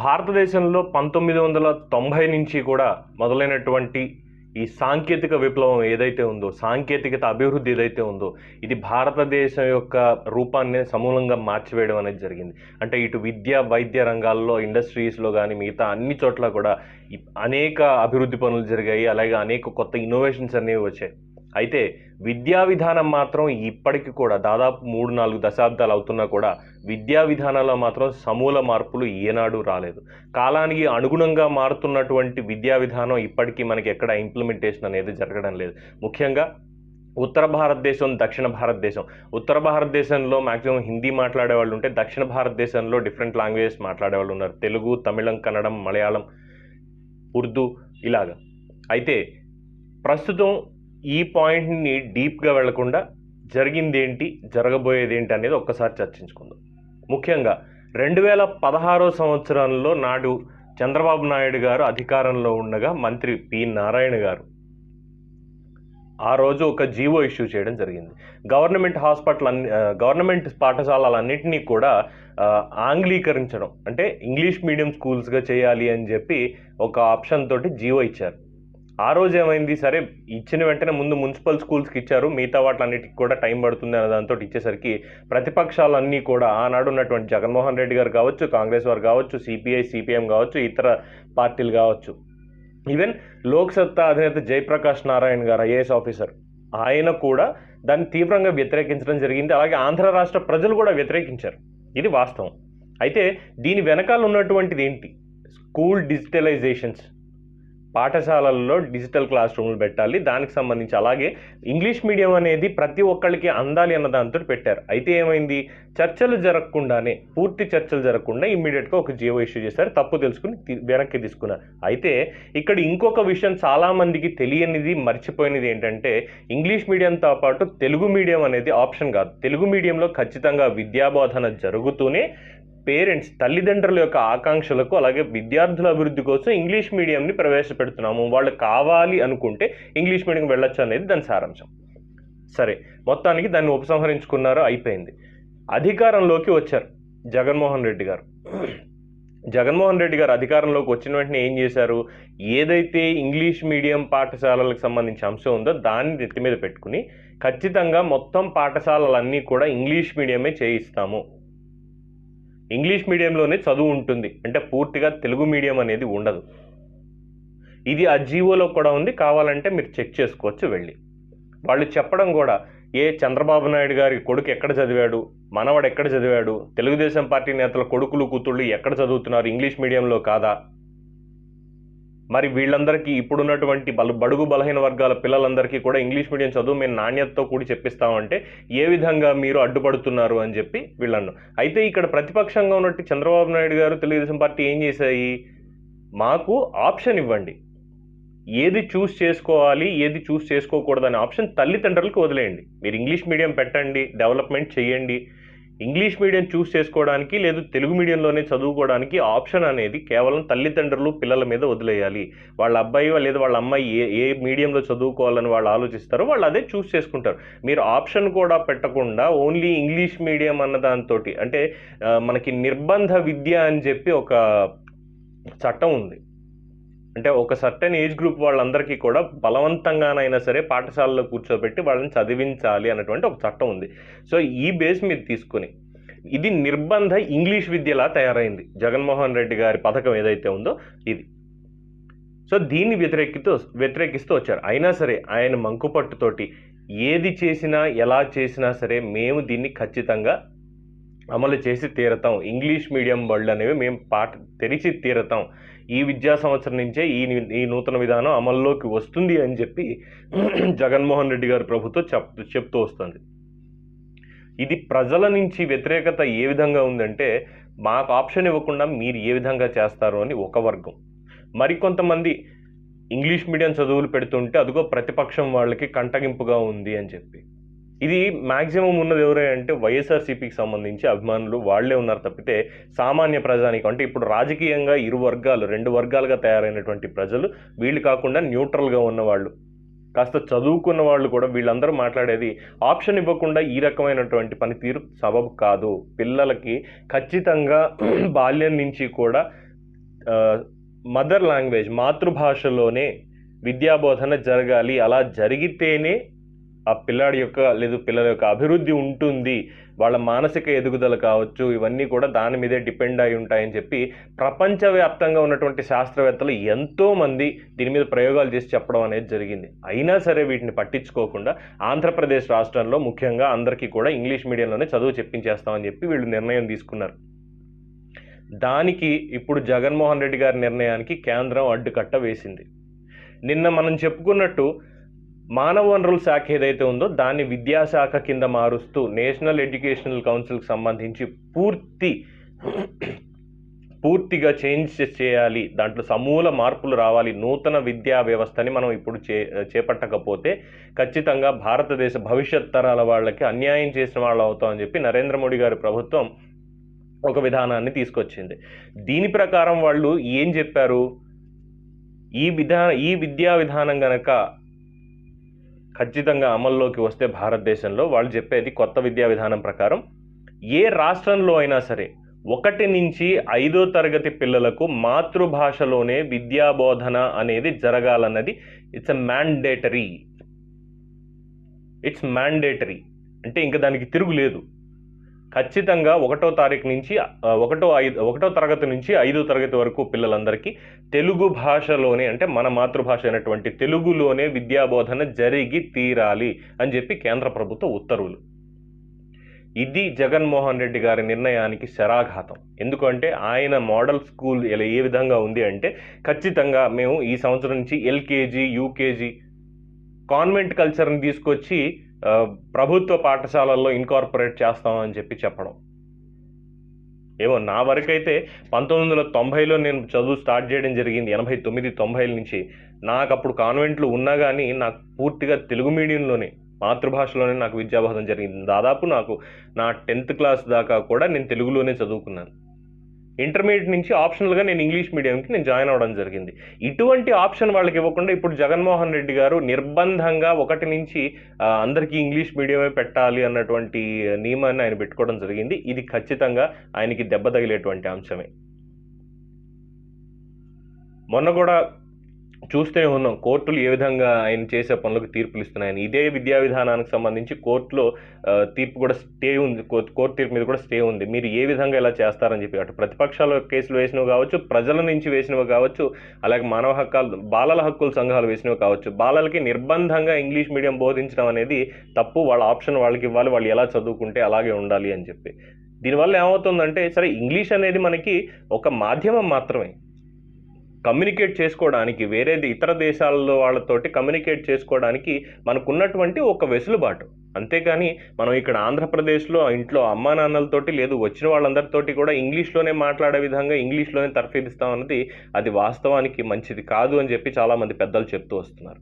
భారతదేశంలో 1990 నుంచి కూడా మొదలైనటువంటి ఈ సాంకేతిక విప్లవం ఏదైతే ఉందో, సాంకేతికత అభివృద్ధి ఏదైతే ఉందో, ఇది భారతదేశం యొక్క రూపాన్ని సమూలంగా మార్చివేయడం అనేది జరిగింది. అంటే ఇటు విద్య, వైద్య రంగాల్లో, ఇండస్ట్రీస్లో కానీ మిగతా అన్ని చోట్ల కూడా అనేక అభివృద్ధి పనులు జరిగాయి. అలాగే అనేక కొత్త ఇన్నోవేషన్స్ అనేవి వచ్చాయి. అయితే విద్యా విధానం మాత్రం ఇప్పటికి కూడా దాదాపు 3-4 దశాబ్దాలు అవుతున్నా కూడా విద్యా విధానంలో మాత్రం సమూల మార్పులు ఏనాడు రాలేదు. కాలానికి అనుగుణంగా మారుతున్నటువంటి విద్యా విధానం ఇప్పటికీ మనకి ఎక్కడ ఇంప్లిమెంటేషన్ అనేది జరగడం లేదు. ముఖ్యంగా ఉత్తర భారతదేశం, దక్షిణ భారతదేశం. ఉత్తర భారతదేశంలో మ్యాక్సిమం హిందీ మాట్లాడే వాళ్ళు ఉంటే, దక్షిణ భారతదేశంలో డిఫరెంట్ లాంగ్వేజెస్ మాట్లాడే వాళ్ళు ఉన్నారు. తెలుగు, తమిళం, కన్నడం, మలయాళం, ఉర్దూ ఇలాగా. అయితే ప్రస్తుతం ఈ పాయింట్ని డీప్గా వెళ్లకుండా జరిగిందేంటి, జరగబోయేదేంటి అనేది ఒక్కసారి చర్చించుకుందాం. ముఖ్యంగా 2016 సంవత్సరంలో నాడు చంద్రబాబు నాయుడు గారు అధికారంలో ఉండగా మంత్రి పి నారాయణ గారు ఆ రోజు ఒక జీవో ఇష్యూ చేయడం జరిగింది. గవర్నమెంట్ పాఠశాలలన్నింటినీ కూడా ఆంగ్లీకరించడం, అంటే ఇంగ్లీష్ మీడియం స్కూల్స్గా చేయాలి అని చెప్పి ఒక ఆప్షన్ తోటి జీవో ఇచ్చారు. ఆ రోజు ఏమైంది, సరే ఇచ్చిన వెంటనే ముందు మున్సిపల్ స్కూల్స్కి ఇచ్చారు, మిగతా వాటిలన్నిటికి కూడా టైం పడుతుంది అనే దాంతో ఇచ్చేసరికి ప్రతిపక్షాలన్నీ కూడా ఆనాడు ఉన్నటువంటి జగన్మోహన్ రెడ్డి గారు కావచ్చు, కాంగ్రెస్ వారు కావచ్చు, సిపిఐ, సిపిఎం కావచ్చు, ఇతర పార్టీలు కావచ్చు, ఈవెన్ లోక్సత్తా అధినేత జయప్రకాష్ నారాయణ గారు ఐఏఎస్ ఆఫీసర్, ఆయన కూడా దాన్ని తీవ్రంగా వ్యతిరేకించడం జరిగింది. అలాగే ఆంధ్ర రాష్ట్ర ప్రజలు కూడా వ్యతిరేకించారు. ఇది వాస్తవం. అయితే దీని వెనకాల ఉన్నటువంటిది ఏంటి? స్కూల్ డిజిటలైజేషన్స్, పాఠశాలల్లో డిజిటల్ క్లాస్ రూమ్లు పెట్టాలి, దానికి సంబంధించి అలాగే ఇంగ్లీష్ మీడియం అనేది ప్రతి ఒక్కరికి అందాలి అన్న దాంతో పెట్టారు. అయితే ఏమైంది, పూర్తి చర్చలు జరగకుండా ఇమ్మీడియట్గా ఒక జీవో ఇష్యూ చేశారు. తప్పు తెలుసుకుని వెనక్కి తీసుకున్నారు. అయితే ఇక్కడ ఇంకొక విషయం చాలామందికి తెలియనిది, మర్చిపోయినది ఏంటంటే, ఇంగ్లీష్ మీడియంతో పాటు తెలుగు మీడియం అనేది ఆప్షన్ కాదు. తెలుగు మీడియంలో ఖచ్చితంగా విద్యాబోధన జరుగుతూనే పేరెంట్స్, తల్లిదండ్రుల యొక్క ఆకాంక్షలకు అలాగే విద్యార్థుల అభివృద్ధి కోసం ఇంగ్లీష్ మీడియంని ప్రవేశపెడుతున్నాము, వాళ్ళు కావాలి అనుకుంటే ఇంగ్లీష్ మీడియం వెళ్ళొచ్చు అనేది దాని సారాంశం. సరే, మొత్తానికి దాన్ని ఉపసంహరించుకున్నారు, అయిపోయింది. అధికారంలోకి వచ్చారు జగన్మోహన్ రెడ్డి గారు. జగన్మోహన్ రెడ్డి గారు అధికారంలోకి వచ్చిన వెంటనే ఏం చేశారు, ఏదైతే ఇంగ్లీష్ మీడియం పాఠశాలలకు సంబంధించిన అంశం ఉందో దాన్ని నెత్తి మీద పెట్టుకుని ఖచ్చితంగా మొత్తం పాఠశాలలన్నీ కూడా ఇంగ్లీష్ మీడియమే చేయిస్తాము, ఇంగ్లీష్ మీడియంలోనే చదువు ఉంటుంది, అంటే పూర్తిగా తెలుగు మీడియం అనేది ఉండదు. ఇది ఆ జీవోలో కూడా ఉంది, కావాలంటే మీరు చెక్ చేసుకోవచ్చు వెళ్ళి. వాళ్ళు చెప్పడం కూడా, చంద్రబాబు నాయుడు గారి కొడుకు ఎక్కడ చదివాడు, మనవడు ఎక్కడ చదివాడు, తెలుగుదేశం పార్టీ నేతల కొడుకులు కూతుళ్ళు ఎక్కడ చదువుతున్నారు, ఇంగ్లీష్ మీడియంలో కాదా, మరి వీళ్ళందరికీ ఇప్పుడున్నటువంటి బడుగు బలహీన వర్గాల పిల్లలందరికీ కూడా ఇంగ్లీష్ మీడియం చదువు మేము నాణ్యతతో కూడి చెప్పిస్తామంటే ఏ విధంగా మీరు అడ్డుపడుతున్నారు అని చెప్పి వీళ్ళను. అయితే ఇక్కడ ప్రతిపక్షంగా ఉన్నట్టు చంద్రబాబు నాయుడు గారు, తెలుగుదేశం పార్టీ ఏం చేశాయి, మాకు ఆప్షన్ ఇవ్వండి, ఏది చూస్ చేసుకోవాలి, ఏది చూస్ చేసుకోకూడదు అనే ఆప్షన్ తల్లిదండ్రులకు వదిలేయండి. మీరు ఇంగ్లీష్ మీడియం పెట్టండి, డెవలప్మెంట్ చేయండి. ఇంగ్లీష్ మీడియం చూస్ చేసుకోవడానికి లేదు తెలుగు మీడియంలోనే చదువుకోవడానికి ఆప్షన్ అనేది కేవలం తల్లిదండ్రులు పిల్లల మీద వదిలేయాలి. వాళ్ళ అబ్బాయి లేదా వాళ్ళ అమ్మాయి ఏ మీడియంలో చదువుకోవాలని వాళ్ళు ఆలోచిస్తారో వాళ్ళు అదే చూస్ చేసుకుంటారు. మీరు ఆప్షన్ కూడా పెట్టకుండా ఓన్లీ ఇంగ్లీష్ మీడియం అన్న దాంతో, అంటే మనకి నిర్బంధ విద్య అని చెప్పి ఒక చట్టం ఉంది. అంటే ఒక సర్టెన్ ఏజ్ గ్రూప్ వాళ్ళందరికీ కూడా బలవంతంగానైనా సరే పాఠశాలలో కూర్చోబెట్టి వాళ్ళని చదివించాలి అన్నటువంటి ఒక చట్టం ఉంది. సో ఈ బేస్ మీద తీసుకుని ఇది నిర్బంధ ఇంగ్లీష్ విద్యలా తయారైంది జగన్మోహన్ రెడ్డి గారి పథకం ఏదైతే ఉందో ఇది. సో దీన్ని వ్యతిరేకిస్తూ వచ్చారు. అయినా సరే ఆయన మంకుపట్టుతోటి ఏది చేసినా ఎలా చేసినా సరే మేము దీన్ని ఖచ్చితంగా అమలు చేసి తీరతాం, ఇంగ్లీష్ మీడియం బళ్ళు అనేవి మేము తెరిచి తీరతాం, ఈ విద్యా సంవత్సరం నుంచే ఈ నూతన విధానం అమల్లోకి వస్తుంది అని చెప్పి జగన్మోహన్ రెడ్డి గారి ప్రభుత్వం చెప్తూ వస్తుంది. ఇది ప్రజల నుంచి వ్యతిరేకత ఏ విధంగా ఉందంటే, మాకు ఆప్షన్ ఇవ్వకుండా మీరు ఏ విధంగా చేస్తారు అని ఒక వర్గం, మరికొంతమంది ఇంగ్లీష్ మీడియం చదువులు పెడుతుంటే అదిగో ప్రతిపక్షం వాళ్ళకి కంటగింపుగా ఉంది అని చెప్పి. ఇది మ్యాక్సిమం ఉన్నది ఎవరంటే వైఎస్ఆర్సీపీకి సంబంధించి అభిమానులు వాళ్లే ఉన్నారు తప్పితే సామాన్య ప్రజానికి, అంటే ఇప్పుడు రాజకీయంగా రెండు వర్గాలుగా తయారైనటువంటి ప్రజలు వీళ్ళు కాకుండా న్యూట్రల్గా ఉన్నవాళ్ళు, కాస్త చదువుకున్న వాళ్ళు కూడా వీళ్ళందరూ మాట్లాడేది ఆప్షన్ ఇవ్వకుండా ఈ రకమైనటువంటి పనితీరు సబబు కాదు. పిల్లలకి ఖచ్చితంగా బాల్యం నుంచి కూడా మదర్ లాంగ్వేజ్ మాతృభాషలోనే విద్యాబోధన జరగాలి. అలా జరిగితేనే ఆ పిల్లాడి యొక్క లేదు పిల్లల యొక్క అభివృద్ధి ఉంటుంది, వాళ్ళ మానసిక ఎదుగుదల కావచ్చు, ఇవన్నీ కూడా దాని మీదే డిపెండ్ అయి ఉంటాయని చెప్పి ప్రపంచవ్యాప్తంగా ఉన్నటువంటి శాస్త్రవేత్తలు ఎంతోమంది దీని మీద ప్రయోగాలు చేసి చెప్పడం అనేది జరిగింది. అయినా సరే వీటిని పట్టించుకోకుండా ఆంధ్రప్రదేశ్ రాష్ట్రంలో ముఖ్యంగా అందరికీ కూడా ఇంగ్లీష్ మీడియంలోనే చదువు చెప్పించేస్తామని చెప్పి వీళ్ళు నిర్ణయం తీసుకున్నారు. దానికి ఇప్పుడు జగన్మోహన్ రెడ్డి గారి నిర్ణయానికి కేంద్రం అడ్డుకట్ట వేసింది. నిన్న మనం చెప్పుకున్నట్టు మానవ వనరుల శాఖ ఏదైతే ఉందో దాన్ని విద్యాశాఖ కింద మారుస్తూ నేషనల్ ఎడ్యుకేషనల్ కౌన్సిల్కి సంబంధించి పూర్తిగా చేంజ్ చేయాలి, దాంట్లో సమూల మార్పులు రావాలి, నూతన విద్యా వ్యవస్థని మనం ఇప్పుడు చేపట్టకపోతే ఖచ్చితంగా భారతదేశ భవిష్యత్ తరాల వాళ్ళకి అన్యాయం చేసిన వాళ్ళు అవుతామని చెప్పి నరేంద్ర మోడీ గారి ప్రభుత్వం ఒక విధానాన్ని తీసుకొచ్చింది. దీని ప్రకారం వాళ్ళు ఏం చెప్పారు, ఈ విద్యా విధానం గనక ఖచ్చితంగా అమల్లోకి వస్తే భారతదేశంలో వాళ్ళు చెప్పేది కొత్త విద్యా విధానం ప్రకారం ఏ రాష్ట్రంలో అయినా సరే 1 నుంచి 5వ తరగతి పిల్లలకు మాతృభాషలోనే విద్యాబోధన అనేది జరగాలన్నది ఇట్స్ మ్యాండేటరీ. అంటే ఇంకా దానికి తిరుగులేదు. ఖచ్చితంగా 1వ తారీఖు నుంచి 1వ తరగతి నుంచి 5వ తరగతి వరకు పిల్లలందరికీ తెలుగు భాషలోనే, అంటే మన మాతృభాష అయినటువంటి తెలుగులోనే విద్యాబోధన జరిగి తీరాలి అని చెప్పి కేంద్ర ప్రభుత్వ ఉత్తర్వులు. ఇది జగన్మోహన్ రెడ్డి గారి నిర్ణయానికి శరాఘాతం. ఎందుకంటే ఆయన మోడల్ స్కూల్ ఏ విధంగా ఉంది అంటే ఖచ్చితంగా మేము ఈ సంవత్సరం నుంచి ఎల్కేజీ యూకేజీ కాన్వెంట్ కల్చర్ని తీసుకొచ్చి ప్రభుత్వ పాఠశాలల్లో ఇన్కార్పొరేట్ చేస్తామని చెప్పి చెప్పడం. ఏమో నా వరకైతే 1990లో నేను చదువు స్టార్ట్ చేయడం జరిగింది, 89-90 నుంచి. నాకు అప్పుడు కాన్వెంట్లు ఉన్నా కానీ నాకు పూర్తిగా తెలుగు మీడియంలోనే మాతృభాషలోనే నాకు విద్యాబోధన జరిగింది. దాదాపు నాకు నా 10th క్లాస్ దాకా కూడా నేను తెలుగులోనే చదువుకున్నాను. ఇంటర్మీడియట్ నుంచి ఆప్షనల్గా నేను ఇంగ్లీష్ మీడియంకి నేను జాయిన్ అవ్వడం జరిగింది. ఇటువంటి ఆప్షన్ వాళ్ళకి ఇవ్వకుండా ఇప్పుడు జగన్మోహన్ రెడ్డి గారు నిర్బంధంగా 1 నుంచి అందరికీ ఇంగ్లీష్ మీడియమే పెట్టాలి అన్నటువంటి నియమాన్ని ఆయన పెట్టుకోవడం జరిగింది. ఇది ఖచ్చితంగా ఆయనకి దెబ్బ తగిలేటువంటి అంశమే. మొన్న కూడా చూస్తూనే ఉన్నాం కోర్టులు ఏ విధంగా ఆయన చేసే పనులకు తీర్పులు ఇస్తున్నాయని. ఇదే విద్యా విధానానికి సంబంధించి కోర్టులో తీర్పు కూడా స్టే ఉంది, కోర్టు తీర్పు మీద కూడా స్టే ఉంది. మీరు ఏ విధంగా ఇలా చేస్తారని చెప్పి అటు ప్రతిపక్షాల కేసులు వేసినవి కావచ్చు, ప్రజల నుంచి వేసినవి కావచ్చు, అలాగే బాలల హక్కుల సంఘాలు వేసినవి కావచ్చు. బాలలకి నిర్బంధంగా ఇంగ్లీష్ మీడియం బోధించడం అనేది తప్పు, వాళ్ళ ఆప్షన్ వాళ్ళకి ఇవ్వాలి, వాళ్ళు ఎలా చదువుకుంటే అలాగే ఉండాలి అని చెప్పి. దీనివల్ల ఏమవుతుందంటే సరే ఇంగ్లీష్ అనేది మనకి ఒక మాధ్యమం మాత్రమే, కమ్యూనికేట్ చేసుకోవడానికి వేరేది ఇతర దేశాల్లో వాళ్ళతోటి కమ్యూనికేట్ చేసుకోవడానికి మనకున్నటువంటి ఒక వెసులుబాటు. అంతేకాని మనం ఇక్కడ ఆంధ్రప్రదేశ్లో ఇంట్లో అమ్మా నాన్నలతోటి లేదు వచ్చిన వాళ్ళందరితోటి కూడా ఇంగ్లీష్లోనే మాట్లాడే విధంగా ఇంగ్లీష్లోనే తర్ఫీదిస్తాం అన్నది అది వాస్తవానికి మంచిది కాదు అని చెప్పి చాలామంది పెద్దలు చెప్తూ వస్తున్నారు.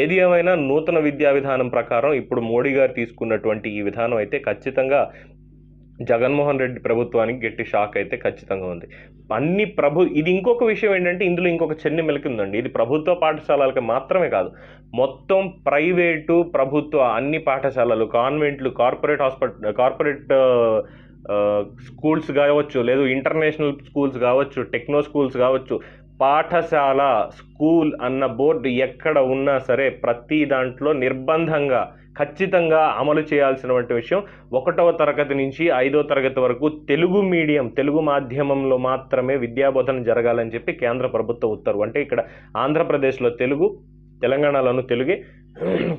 ఏది ఏమైనా నూతన విద్యా విధానం ప్రకారం ఇప్పుడు మోడీ గారు తీసుకున్నటువంటి ఈ విధానం అయితే ఖచ్చితంగా జగన్మోహన్ రెడ్డి ప్రభుత్వానికి గట్టి షాక్ అయితే ఖచ్చితంగా ఉంది. ఇది ఇంకొక విషయం ఏంటంటే ఇందులో ఇంకొక చెన్ని మెలికి ఉందండి. ఇది ప్రభుత్వ పాఠశాలలకి మాత్రమే కాదు, మొత్తం ప్రైవేటు ప్రభుత్వ అన్ని పాఠశాలలు, కాన్వెంట్లు, కార్పొరేట్ స్కూల్స్ కావచ్చు, లేదు ఇంటర్నేషనల్ స్కూల్స్ కావచ్చు, టెక్నో స్కూల్స్ కావచ్చు, పాఠశాల స్కూల్ అన్న బోర్డు ఎక్కడ ఉన్నా సరే ప్రతి దాంట్లో నిర్బంధంగా ఖచ్చితంగా అమలు చేయాల్సినటువంటి విషయం 1వ తరగతి నుంచి 5వ తరగతి వరకు తెలుగు మాధ్యమంలో మాత్రమే విద్యాబోధన జరగాలని చెప్పి కేంద్ర ప్రభుత్వ ఉత్తర్వు. అంటే ఇక్కడ ఆంధ్రప్రదేశ్లో తెలుగు, తెలంగాణలోనూ తెలుగే,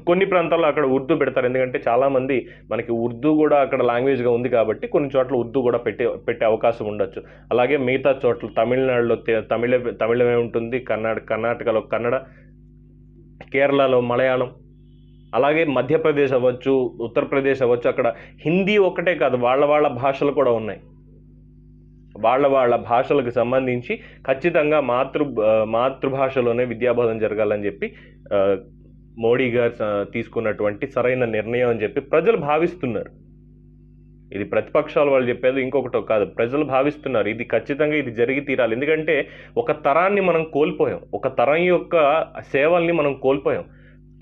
కొన్ని ప్రాంతాల్లో అక్కడ ఉర్దూ పెడతారు. ఎందుకంటే చాలామంది మనకి ఉర్దూ కూడా అక్కడ లాంగ్వేజ్గా ఉంది కాబట్టి కొన్ని చోట్ల ఉర్దూ కూడా పెట్టే అవకాశం ఉండొచ్చు. అలాగే మిగతా చోట్ల తమిళనాడులో తమిళమే ఉంటుంది, కర్ణాటకలో కన్నడ, కేరళలో మలయాళం, అలాగే మధ్యప్రదేశ్ అవ్వచ్చు, ఉత్తరప్రదేశ్ అవ్వచ్చు, అక్కడ హిందీ ఒక్కటే కాదు వాళ్ళ భాషలు కూడా ఉన్నాయి. వాళ్ళ భాషలకు సంబంధించి ఖచ్చితంగా మాతృభాషలోనే విద్యాబోధన జరగాలని చెప్పి మోడీ గారు తీసుకున్నటువంటి సరైన నిర్ణయం అని చెప్పి ప్రజలు భావిస్తున్నారు. ఇది ప్రతిపక్షాలు వాళ్ళు చెప్పేది ఇంకొకటో కాదు, ప్రజలు భావిస్తున్నారు ఇది ఖచ్చితంగా ఇది జరిగి తీరాలి. ఎందుకంటే ఒక తరాన్ని మనం కోల్పోయాం, ఒక తరం యొక్క సేవల్ని మనం కోల్పోయాం.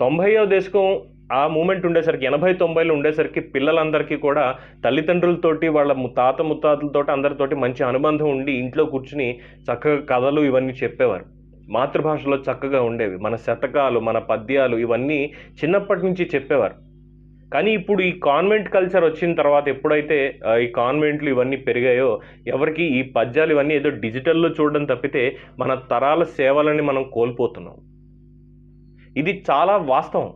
90వ దశకం ఆ మూమెంట్ ఉండేసరికి 80-90లో ఉండేసరికి పిల్లలందరికీ కూడా తల్లిదండ్రులతోటి వాళ్ళ తాత ముత్తాతలతోటి అందరితోటి మంచి అనుబంధం ఉండి ఇంట్లో కూర్చుని చక్కగా కథలు ఇవన్నీ చెప్పేవారు. మాతృభాషలో చక్కగా ఉండేవి. మన శతకాలు, మన పద్యాలు ఇవన్నీ చిన్నప్పటి నుంచి చెప్పేవారు. కానీ ఇప్పుడు ఈ కాన్వెంట్ కల్చర్ వచ్చిన తర్వాత ఎప్పుడైతే ఈ కాన్వెంట్లు ఇవన్నీ పెరిగాయో ఎవరికి ఈ పద్యాలు ఇవన్నీ ఏదో డిజిటల్‌లో చూడడం తప్పితే మన తరాల సేవలని మనం కోల్పోతున్నాం. ఇది చాలా వాస్తవం.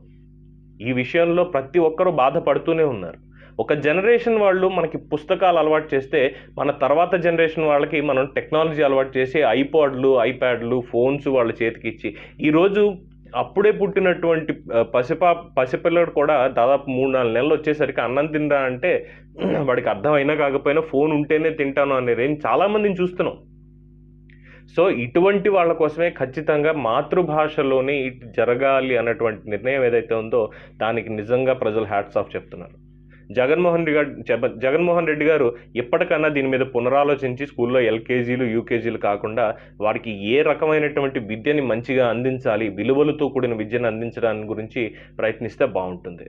ఈ విషయంలో ప్రతి ఒక్కరు బాధపడుతూనే ఉన్నారు. ఒక జనరేషన్ వాళ్ళు మనకి పుస్తకాలు అలవాటు చేస్తే, మన తర్వాత జనరేషన్ వాళ్ళకి మనం టెక్నాలజీ అలవాటు చేసి ఐపాడ్‌లు, ఐప్యాడ్‌లు, ఫోన్స్ వాళ్ళ చేతికిచ్చి, ఈరోజు అప్పుడే పుట్టినటువంటి పసిపిల్లాడు కూడా దాదాపు 3, 4 నెలలొచ్చేసరికి అన్నం తినరా అంటే వాడికి అర్థం అయినా కాకపోయినా ఫోన్ ఉంటేనే తింటాను అనే రేంజ్ చాలా మందిని చూస్తున్నాం. సో, ఇటువంటి వాళ్ళ కోసమే ఖచ్చితంగా మాతృభాషలోనే ఇది జరగాలి అన్నటువంటి నిర్ణయం ఏదైతే ఉందో, దానికి నిజంగా ప్రజలు హ్యాట్స్ ఆఫ్ చెప్తున్నారు. జగన్మోహన్ రెడ్డి గారు ఇప్పటికన్నా దీని మీద పునరాలోచించి స్కూల్లో ఎల్‌కేజీలు, యూకేజీలు కాకుండా వారికి ఏ రకమైనటువంటి విద్యని మంచిగా అందించాలి, విలువలతో కూడిన విద్యను అందించడాన్ని గురించి ప్రయత్నిస్తే బావుంటుంది.